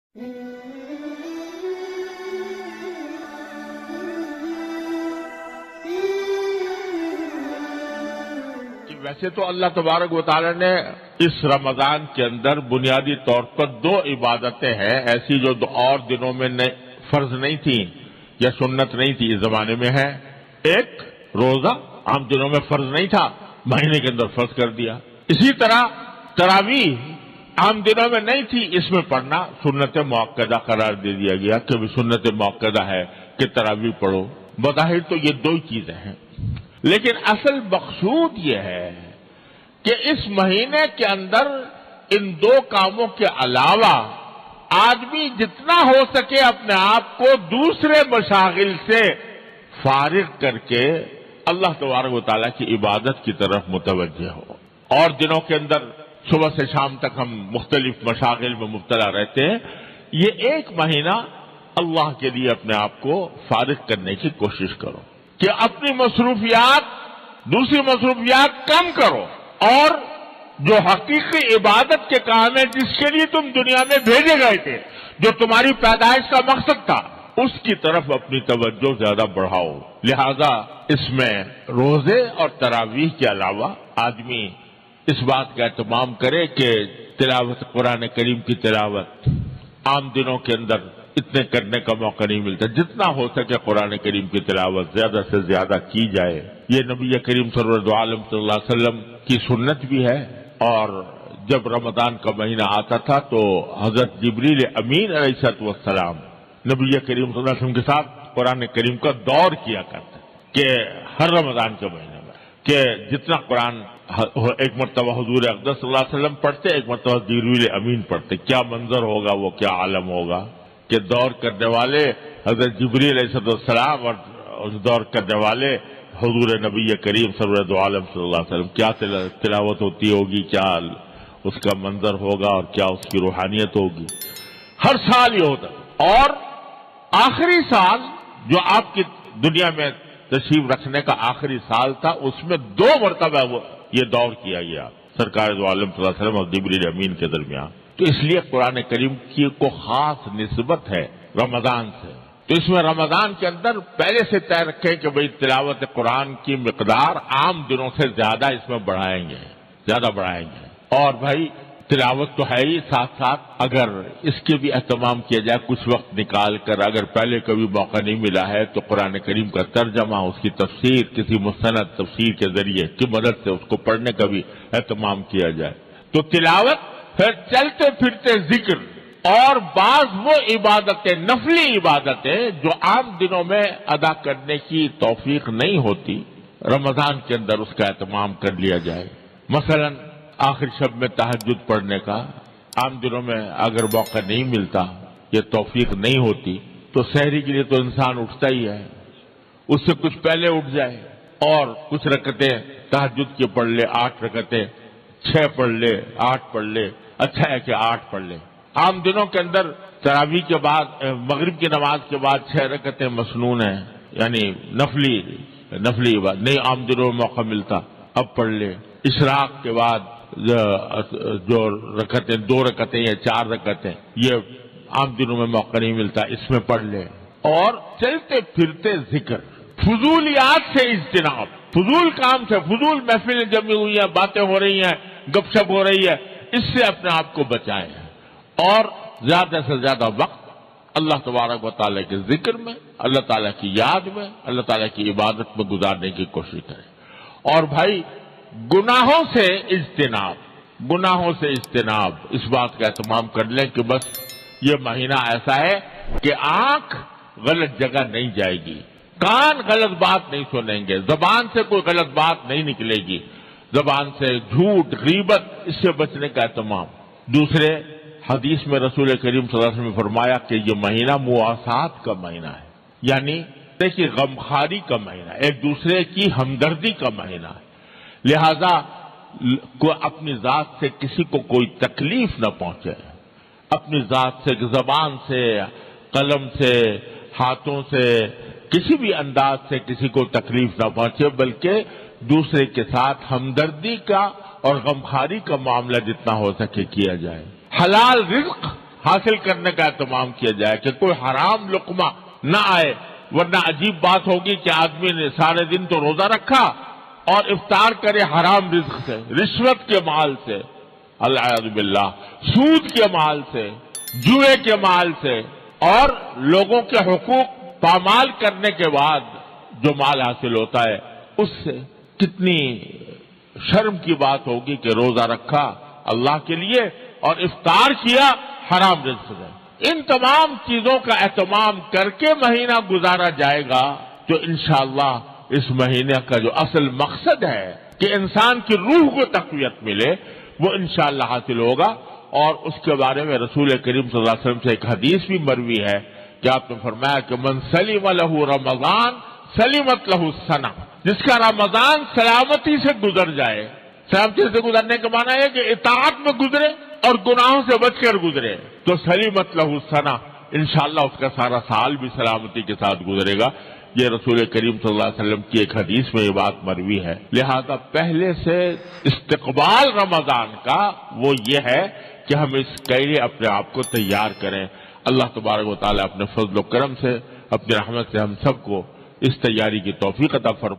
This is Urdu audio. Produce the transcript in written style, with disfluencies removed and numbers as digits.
ویسے تو اللہ تبارک و تعالی نے اس رمضان کے اندر بنیادی طور پر دو عبادتیں ہیں ایسی جو اور دنوں میں فرض نہیں تھیں یا سنت نہیں تھی اس زمانے میں ہے. ایک روزہ عام دنوں میں فرض نہیں تھا، مہینے کے اندر فرض کر دیا. اسی طرح تراویح عام دنوں میں نہیں تھی، اس میں پڑھنا سنت مؤکدہ قرار دے دیا گیا کہ بھی سنت مؤکدہ ہے کہ تراویح پڑھو. بظاہر تو یہ دو ہی چیزیں ہیں، لیکن اصل مقصود یہ ہے کہ اس مہینے کے اندر ان دو کاموں کے علاوہ آدمی جتنا ہو سکے اپنے آپ کو دوسرے مشاغل سے فارغ کر کے اللہ تبارک و تعالیٰ کی عبادت کی طرف متوجہ ہو. اور دنوں کے اندر صبح سے شام تک ہم مختلف مشاغل میں مبتلا رہتے ہیں. یہ ایک مہینہ اللہ کے لیے اپنے آپ کو فارغ کرنے کی کوشش کرو کہ اپنی مصروفیات دوسری مصروفیات کم کرو اور جو حقیقی عبادت کے کام ہے جس کے لیے تم دنیا میں بھیجے گئے تھے، جو تمہاری پیدائش کا مقصد تھا، اس کی طرف اپنی توجہ زیادہ بڑھاؤ. لہذا اس میں روزے اور تراویح کے علاوہ آدمی اس بات کا اہتمام کرے کہ تلاوت قرآن کریم کی تلاوت عام دنوں کے اندر اتنے کرنے کا موقع نہیں ملتا. جتنا ہو سکے قرآن کریم کی تلاوت زیادہ سے زیادہ کی جائے. یہ نبی کریم صلی اللہ علیہ وسلم کی سنت بھی ہے. اور جب رمضان کا مہینہ آتا تھا تو حضرت جبریل امین علیہ السلام نبی کریم صلی اللہ علیہ وسلم کے ساتھ قرآن کریم کا دور کیا کرتے کہ ہر رمضان کے مہینے میں کہ جتنا قرآن ایک مرتبہ حضور اقدس صلی اللہ علیہ وسلم پڑھتے، ایک مرتبہ جبریل امین پڑھتے. کیا منظر ہوگا، وہ کیا عالم ہوگا کہ دور کرنے والے حضرت جبریل علیہ السلام اور دور کرنے والے حضور نبی کریم صلی اللہ علیہ وسلم کیا تلاوت ہوتی ہوگی، کیا اس کا منظر ہوگا اور کیا اس کی روحانیت ہوگی. ہر سال یہ ہوتا. اور آخری سال جو آپ کی دنیا میں تشریف رکھنے کا آخری سال تھا، اس میں 2 مرتبہ یہ دور کیا گیا سرکار دو عالم صلی اللہ علیہ وسلم اور جبریل امین کے درمیان. تو اس لیے قرآن کریم کی کو خاص نسبت ہے رمضان سے. تو اس میں رمضان کے اندر پہلے سے طے رکھیں کہ بھئی تلاوت قرآن کی مقدار عام دنوں سے زیادہ اس میں بڑھائیں گے. اور بھائی تلاوت تو ہے ہی، ساتھ ساتھ اگر اس کے بھی اہتمام کیا جائے کچھ وقت نکال کر، اگر پہلے کبھی موقع نہیں ملا ہے تو قرآن کریم کا ترجمہ، اس کی تفسیر کسی مستند تفسیر کے ذریعے کی مدد سے اس کو پڑھنے کا بھی اہتمام کیا جائے. تو تلاوت، پھر چلتے پھرتے ذکر اور بعض وہ عبادتیں، نفلی عبادتیں جو عام دنوں میں ادا کرنے کی توفیق نہیں ہوتی، رمضان کے اندر اس کا اہتمام کر لیا جائے. مثلا آخر شب میں تہجد پڑھنے کا عام دنوں میں اگر موقع نہیں ملتا، یہ توفیق نہیں ہوتی، تو سحری کے لیے تو انسان اٹھتا ہی ہے، اس سے کچھ پہلے اٹھ جائے اور کچھ رکعتیں تہجد کی پڑھ لے، 8 رکعتیں، 6 پڑھ لے، 8 پڑھ لے. اچھا ہے کہ 8 پڑھ لے. عام دنوں کے اندر تراویح کے بعد، مغرب کی نماز کے بعد 6 رکعتیں مسنون ہیں، یعنی نفلی عبادت نہیں عام دنوں میں موقع ملتا، اب پڑھ لے. اشراق کے بعد جو رکعتیں، 2 رکعتیں یا 4 رکعتیں، یہ عام دنوں میں موقع نہیں ملتا، اس میں پڑھ لے. اور چلتے پھرتے ذکر، فضولیات سے اجتناب، فضول کام سے، فضول محفلیں جمی ہوئی ہیں، باتیں ہو رہی ہیں، گپ شپ ہو رہی ہے، اس سے اپنے آپ کو بچائیں اور زیادہ سے زیادہ وقت اللہ تبارک و تعالیٰ کے ذکر میں، اللہ تعالیٰ کی یاد میں، اللہ تعالیٰ کی عبادت میں گزارنے کی کوشش کریں. اور بھائی گناہوں سے اجتناب، اس بات کا اہتمام کر لیں کہ بس یہ مہینہ ایسا ہے کہ آنکھ غلط جگہ نہیں جائے گی، کان غلط بات نہیں سنیں گے، زبان سے کوئی غلط بات نہیں نکلے گی، زبان سے جھوٹ، غیبت، اس سے بچنے کا اہتمام. دوسرے حدیث میں رسول کریم صلی اللہ علیہ وسلم نے فرمایا کہ یہ مہینہ مواسات کا مہینہ ہے، یعنی کہ غمخواری کا مہینہ، ایک دوسرے کی ہمدردی کا مہینہ ہے. لہذا اپنی ذات سے کسی کو کوئی تکلیف نہ پہنچے، اپنی ذات سے، زبان سے، قلم سے، ہاتھوں سے، کسی بھی انداز سے کسی کو تکلیف نہ پہنچے، بلکہ دوسرے کے ساتھ ہمدردی کا اور غمخواری کا معاملہ جتنا ہو سکے کیا جائے. حلال رزق حاصل کرنے کا اہتمام کیا جائے کہ کوئی حرام لقمہ نہ آئے، ورنہ عجیب بات ہوگی کہ آدمی نے سارے دن تو روزہ رکھا اور افطار کرے حرام رزق سے، رشوت کے مال سے، العیاذ باللہ، سود کے مال سے، جوئے کے مال سے، اور لوگوں کے حقوق پامال کرنے کے بعد جو مال حاصل ہوتا ہے اس سے کتنی شرم کی بات ہوگی کہ روزہ رکھا اللہ کے لیے اور افطار کیا حرام رزق سے۔ ان تمام چیزوں کا اہتمام کر کے مہینہ گزارا جائے گا تو انشاءاللہ اس مہینے کا جو اصل مقصد ہے کہ انسان کی روح کو تقویت ملے وہ انشاءاللہ حاصل ہوگا۔ اور اس کے بارے میں رسول کریم صلی اللہ علیہ وسلم سے ایک حدیث بھی مروی ہے کہ آپ نے فرمایا کہ من سلم لہ رمضان سلمت لہ السنہ، جس کا رمضان سلامتی سے گزر جائے، سلامتی سے گزرنے کا معنی ہے کہ اطاعت میں گزرے اور گناہوں سے بچ کر گزرے تو سلمت لہ السنہ، انشاءاللہ اس کا سارا سال بھی سلامتی کے ساتھ گزرے گا۔ یہ رسول کریم صلی اللہ علیہ وسلم کی ایک حدیث میں یہ بات مروی ہے۔ لہذا پہلے سے استقبال رمضان کا وہ یہ ہے کہ ہم اس کے لیے اپنے آپ کو تیار کریں۔ اللہ تبارک و تعالیٰ اپنے فضل و کرم سے، اپنی رحمت سے ہم سب کو اس تیاری کی توفیق عطا فرمائے۔